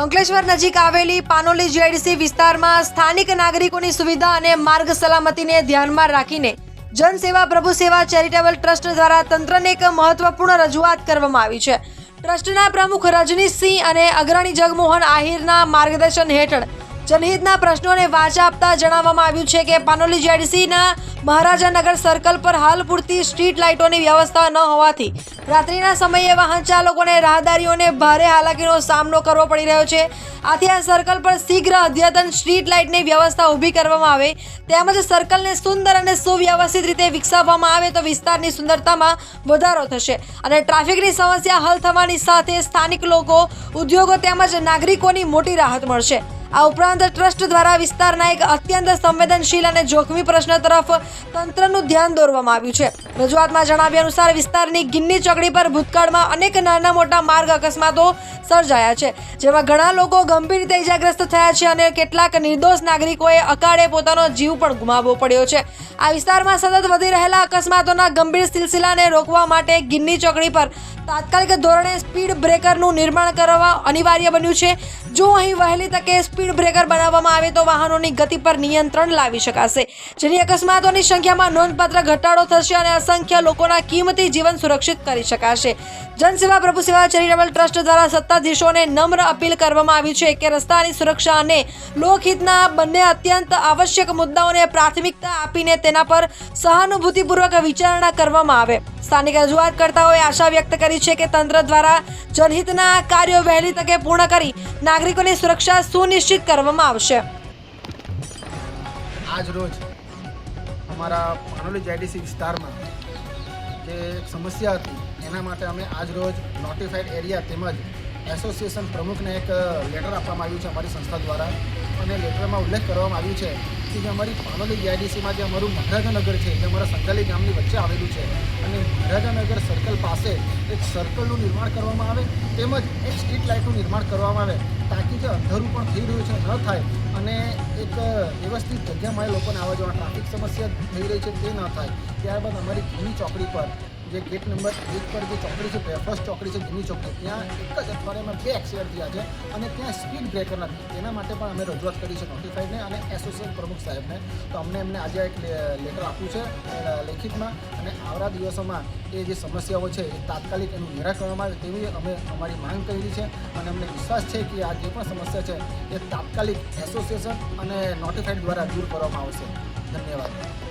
અંકલેશ્વર નજીક આવેલી પાનોલી જીઆઈડીસી વિસ્તારમાં સ્થાનિક નાગરિકોની સુવિધા અને માર્ગ સલામતીને ધ્યાનમાં રાખીને જનસેવા પ્રભુ સેવા ચેરિટેબલ ટ્રસ્ટ દ્વારા તંત્રને એક મહત્વપૂર્ણ રજૂઆત કરવામાં આવી છે। ટ્રસ્ટના પ્રમુખ રજનીશસિંહ અને અગ્રણી જગમોહન આહિરના માર્ગદર્શન હેઠળ જનહિતના પ્રશ્નોને વાચા આપતા જણાવવામાં આવ્યું છે કે પાનોલી જીઆઈડીસીના મહારાજાનગર સર્કલ પર હાલ પૂરતી સ્ટ્રીટ લાઇટોની વ્યવસ્થા ન હોવાથી રાત્રિના સમયે વાહન ચાલકોને રાહદારીઓને ભારે હાલાકીનો સામનો કરવો પડી રહ્યો છે। આથી આ સર્કલ પર શીઘ્ર અદ્યતન સ્ટ્રીટ લાઇટની વ્યવસ્થા ઊભી કરવામાં આવે તેમજ સર્કલને સુંદર અને સુવ્યવસ્થિત રીતે વિકસાવવામાં આવે તો વિસ્તારની સુંદરતામાં વધારો થશે અને ટ્રાફિકની સમસ્યા હલ થવાની સાથે સ્થાનિક લોકો, ઉદ્યોગો તેમજ નાગરિકોની મોટી રાહત મળશે। આ ઉપરાંત ટ્રસ્ટ દ્વારા વિસ્તારના એક અત્યંત સંવેદનશીલ અને જોખમી પ્રશ્ન તરફ તંત્રનું ધ્યાન દોરવામાં આવ્યું છે। રજૂઆતમાં જણાવ્યા અનુસાર વિસ્તારની ગિન્ની ચોકડી પર ભૂતકાળમાં અનેક નાના મોટા માર્ગ અકસ્માતો સર્જાયા છે, જેમાં ઘણા લોકો ગંભીર રીતે ઇજાગ્રસ્ત થયા છે અને કેટલાક નિર્દોષ નાગરિકોએ અકાળે પોતાનો જીવ પણ ગુમાવવો પડ્યો છે। આ વિસ્તારમાં સતત વધી રહેલા અકસ્માતોના ગંભીર સિલસિલાને રોકવા માટે ગિન્ની ચોકડી પર તાત્કાલિક ધોરણે સ્પીડ બ્રેકરનું નિર્માણ કરવા અનિવાર્ય બન્યું છે। જો અહીં વહેલી તકે સ્પીડ બ્રેકર બનાવવામાં આવે તો વાહનોની ગતિ પર નિયંત્રણ લાવી શકાશે, જેની અકસ્માતોની સંખ્યામાં નોંધપાત્ર ઘટાડો થશે અને અસંખ્ય લોકોના કિંમતી જીવન સુરક્ષિત કરી શકાશે। જનસેવા પ્રભુ સેવા ચેરિટેબલ ટ્રસ્ટ દ્વારા સત્તાધીશોને નમ્ર અપીલ કરવામાં આવી છે કે રસ્તાની સુરક્ષા અને લોકહિતના બંને અત્યંત આવશ્યક મુદ્દાઓને પ્રાથમિકતા આપીને તેના પર સહાનુભૂતિપૂર્વક વિચારણા કરવામાં આવે। સ્થાનિક રજૂઆત કરતાઓએ આશા વ્યક્ત કરી છે કે તંત્ર દ્વારા જનહિતના કાર્યો વહેલી તકે પૂર્ણ કરી નાગરિકોની સુરક્ષા સુનિશ્ચિત કરવામાં આવશે। આજ રોજ અમારા પાનોલી જીઆઈડીસી વિસ્તારમાં જે સમસ્યા હતી એના માટે અમે આજ રોજ નોટિફાઈડ એરિયા તેમજ એસોસિએશન પ્રમુખને એક લેટર આપવામાં આવ્યું છે અમારી સંસ્થા દ્વારા અને લેટરમાં ઉલ્લેખ કરવામાં આવ્યું છે કે જે અમારી પાનોલી જીઆઈડીસીમાં જે અમારું મહારાજાનગર છે જે અમારા સંગાલી ગામની વચ્ચે આવેલું છે અને મહારાજાનગર સર્કલ પાસે એક સર્કલનું નિર્માણ કરવામાં આવે તેમજ એક સ્ટ્રીટ લાઇટનું નિર્માણ કરવામાં આવે તાકી જે અંધારું પણ થઈ રહ્યું છે ન થાય અને એક વ્યવસ્થિત જગ્યામાં લોકોને આવવા જવા ટ્રાફિક સમસ્યા થઈ રહી છે તે ન થાય। ત્યારબાદ અમારી ગિન્ની ચોકડી પર જે ગેટ નંબર 1 પર જે ચોકડી છે, ફર્સ્ટ ચોકડી છે ગિન્ની ચોકડી, ત્યાં એક જ અઠવાડિયામાં 2 એક્સિડન્ટ થયા છે અને ત્યાં સ્પીડ બ્રેકર નથી। તેના માટે પણ અમે રજૂઆત કરી છે નોટિફાઈડને અને એસોસિએશન પ્રમુખ સાહેબને, તો એમને આજે એક લેટર આપ્યું છે લેખિતમાં અને આવનારા દિવસોમાં એ જે સમસ્યાઓ છે એ તાત્કાલિક એનું નિરાકરણમાં આવે તેવી અમે અમારી માંગ કરી છે અને અમને વિશ્વાસ છે કે આ જે પણ સમસ્યા છે એ તાત્કાલિક એસોસિએશન અને નોટિફાઈડ દ્વારા દૂર કરવામાં આવશે। ધન્યવાદ।